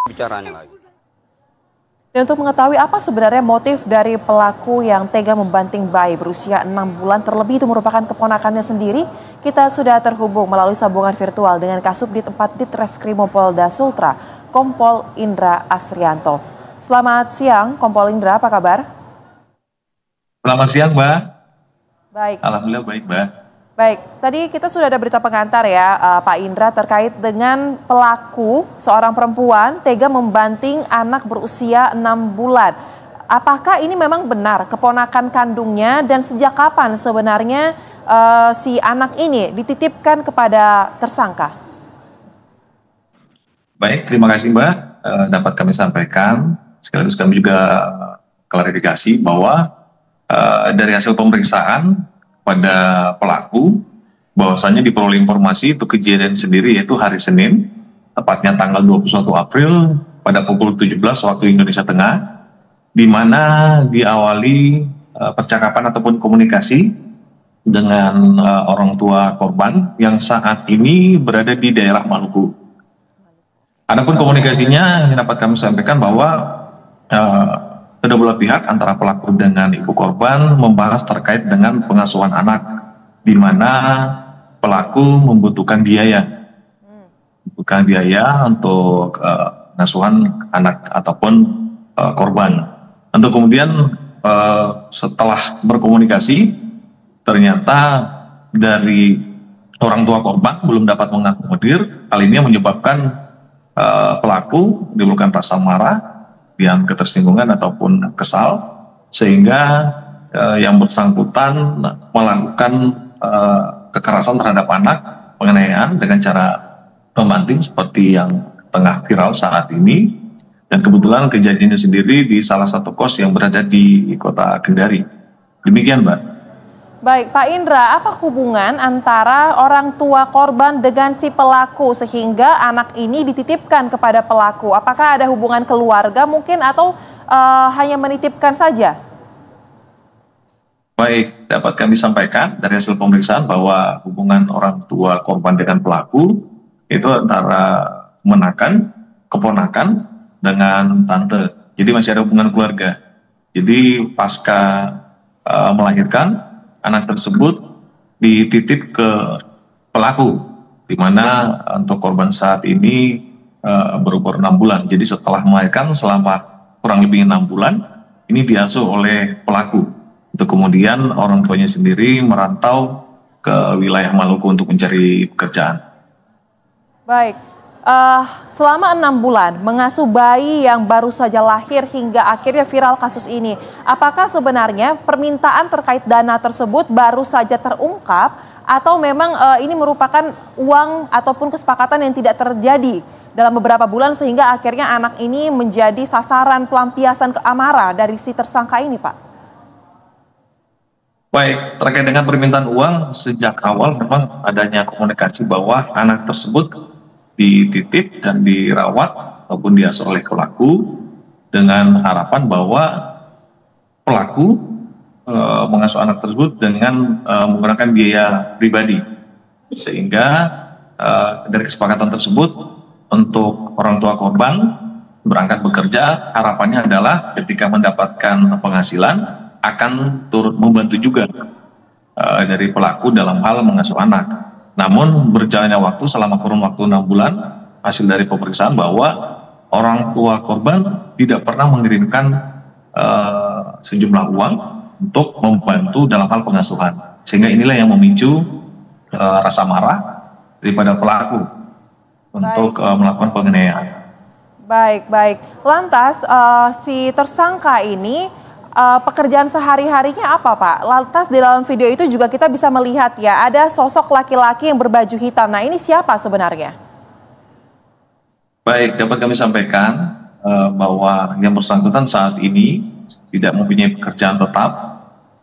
bicaranya lagi. Dan untuk mengetahui apa sebenarnya motif dari pelaku yang tega membanting bayi berusia 6 bulan, terlebih itu merupakan keponakannya sendiri, kita sudah terhubung melalui sambungan virtual dengan Kasubdit 4 Ditreskrimum Polda Sultra, Kompol Indra Asrianto. Selamat siang, Kompol Indra, apa kabar? Selamat siang, Mbak. Baik. Alhamdulillah baik, Mbak. Baik, tadi kita sudah ada berita pengantar ya Pak Indra terkait dengan pelaku seorang perempuan tega membanting anak berusia 6 bulan. Apakah ini memang benar keponakan kandungnya dan sejak kapan sebenarnya si anak ini dititipkan kepada tersangka? Baik, terima kasih, Mbak. Dapat kami sampaikan, sekaligus kami juga klarifikasi bahwa dari hasil pemeriksaan pada pelaku, bahwasannya diperoleh informasi itu kejadian sendiri yaitu hari Senin, tepatnya tanggal 21 April pada pukul 17 waktu Indonesia Tengah, di mana diawali percakapan ataupun komunikasi dengan orang tua korban yang saat ini berada di daerah Maluku. Adapun komunikasinya yang dapat kami sampaikan bahwa kedua belah pihak antara pelaku dengan ibu korban membahas terkait dengan pengasuhan anak, di mana pelaku membutuhkan biaya untuk pengasuhan anak ataupun korban. Untuk kemudian setelah berkomunikasi, ternyata dari orang tua korban belum dapat mengakomodir. Hal ini yang menyebabkan pelaku menimbulkan rasa marah yang ketersinggungan ataupun kesal, sehingga yang bersangkutan melakukan kekerasan terhadap anak, penganiayaan dengan cara membanting seperti yang tengah viral saat ini. Dan kebetulan kejadiannya sendiri di salah satu kos yang berada di kota Kendari. Demikian, Mbak. Baik, Pak Indra, apa hubungan antara orang tua korban dengan si pelaku sehingga anak ini dititipkan kepada pelaku? Apakah ada hubungan keluarga mungkin atau hanya menitipkan saja? Baik, dapat kami sampaikan dari hasil pemeriksaan bahwa hubungan orang tua korban dengan pelaku itu antara keponakan dengan tante. Jadi masih ada hubungan keluarga. Jadi pasca melahirkan, anak tersebut dititip ke pelaku, di mana untuk korban saat ini berumur 6 bulan. Jadi setelah melahirkan selama kurang lebih 6 bulan, ini diasuh oleh pelaku. Untuk kemudian orang tuanya sendiri merantau ke wilayah Maluku untuk mencari pekerjaan. Baik, selama 6 bulan mengasuh bayi yang baru saja lahir hingga akhirnya viral kasus ini, apakah sebenarnya permintaan terkait dana tersebut baru saja terungkap atau memang ini merupakan uang ataupun kesepakatan yang tidak terjadi dalam beberapa bulan sehingga akhirnya anak ini menjadi sasaran pelampiasan amarah dari si tersangka ini, Pak? Baik, terkait dengan permintaan uang, sejak awal memang adanya komunikasi bahwa anak tersebut dititip dan dirawat ataupun diasuh oleh pelaku dengan harapan bahwa pelaku mengasuh anak tersebut dengan menggunakan biaya pribadi, sehingga dari kesepakatan tersebut untuk orang tua korban berangkat bekerja, harapannya adalah ketika mendapatkan penghasilan akan turut membantu juga dari pelaku dalam hal mengasuh anak. Namun berjalannya waktu selama kurun waktu 6 bulan, hasil dari pemeriksaan bahwa orang tua korban tidak pernah mengirimkan sejumlah uang untuk membantu dalam hal pengasuhan. Sehingga inilah yang memicu rasa marah daripada pelaku untuk melakukan penganiayaan. Baik. Lantas si tersangka ini pekerjaan sehari-harinya apa, Pak? Lantas di dalam video itu juga kita bisa melihat ya, ada sosok laki-laki yang berbaju hitam. Nah, ini siapa sebenarnya? Baik, dapat kami sampaikan bahwa yang bersangkutan saat ini tidak mempunyai pekerjaan tetap,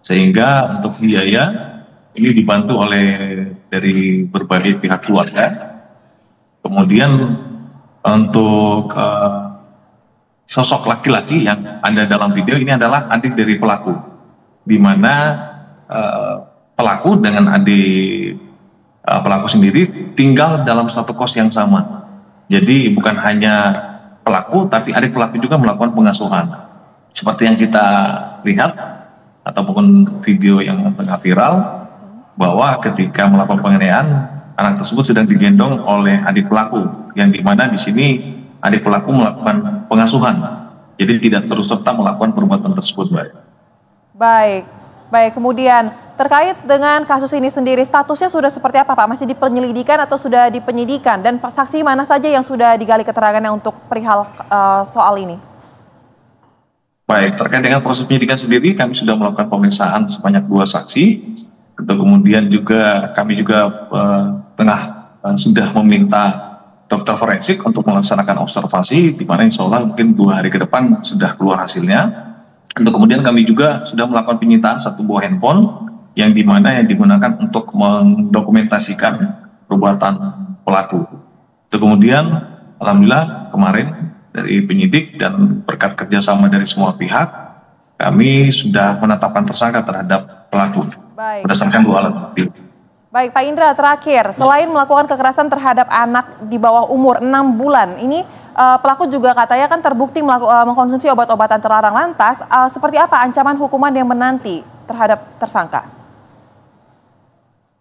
sehingga untuk biaya ini dibantu oleh dari berbagai pihak keluarga. Kemudian untuk sosok laki-laki yang ada dalam video ini adalah adik dari pelaku, di mana pelaku dengan adik pelaku sendiri tinggal dalam satu kos yang sama. Jadi bukan hanya pelaku, tapi adik pelaku juga melakukan pengasuhan. Seperti yang kita lihat ataupun video yang tengah viral, bahwa ketika melakukan penganiayaan, anak tersebut sedang digendong oleh adik pelaku, yang dimana di sini adik pelaku melakukan pengasuhan, jadi tidak terus serta melakukan perbuatan tersebut, Mbak. Baik. Kemudian terkait dengan kasus ini sendiri, statusnya sudah seperti apa, Pak? Masih di penyelidikan atau sudah di penyidikan? Dan saksi mana saja yang sudah digali keterangannya untuk perihal soal ini? Baik, terkait dengan proses penyidikan sendiri, kami sudah melakukan pemeriksaan sebanyak 2 saksi. Kemudian juga kami juga sudah meminta dokter forensik untuk melaksanakan observasi, di mana insya Allah mungkin 2 hari ke depan sudah keluar hasilnya. Kemudian kami juga sudah melakukan penyitaan 1 buah handphone yang digunakan untuk mendokumentasikan perbuatan pelaku. Kemudian alhamdulillah kemarin dari penyidik dan berkat kerjasama dari semua pihak, kami sudah menetapkan tersangka terhadap pelaku berdasarkan 2 alat bukti. Baik, Pak Indra, terakhir, selain melakukan kekerasan terhadap anak di bawah umur 6 bulan, ini pelaku juga katanya kan terbukti mengkonsumsi obat-obatan terlarang. Lantas, seperti apa ancaman hukuman yang menanti terhadap tersangka?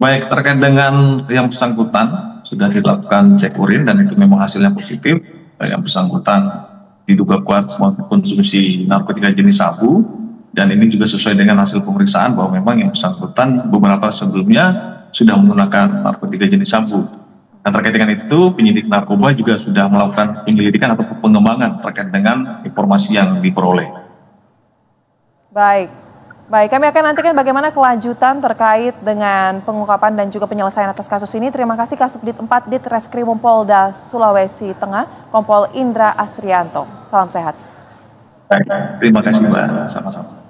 Baik, terkait dengan yang bersangkutan, sudah dilakukan cek urin dan itu memang hasilnya positif. Yang bersangkutan diduga kuat mengkonsumsi narkotika jenis sabu, dan ini juga sesuai dengan hasil pemeriksaan bahwa memang yang bersangkutan beberapa sebelumnya sudah menggunakan narkotika jenis sabu. Dan terkait dengan itu, penyidik narkoba juga sudah melakukan penyelidikan atau pengembangan terkait dengan informasi yang diperoleh. Baik, kami akan nantikan bagaimana kelanjutan terkait dengan pengungkapan dan juga penyelesaian atas kasus ini. Terima kasih Kasubdit 4 Ditreskrimum Polda Sulawesi Tengah, Kompol Indra Astrianto. Salam sehat. Baik, terima kasih Mbak. Sama-sama.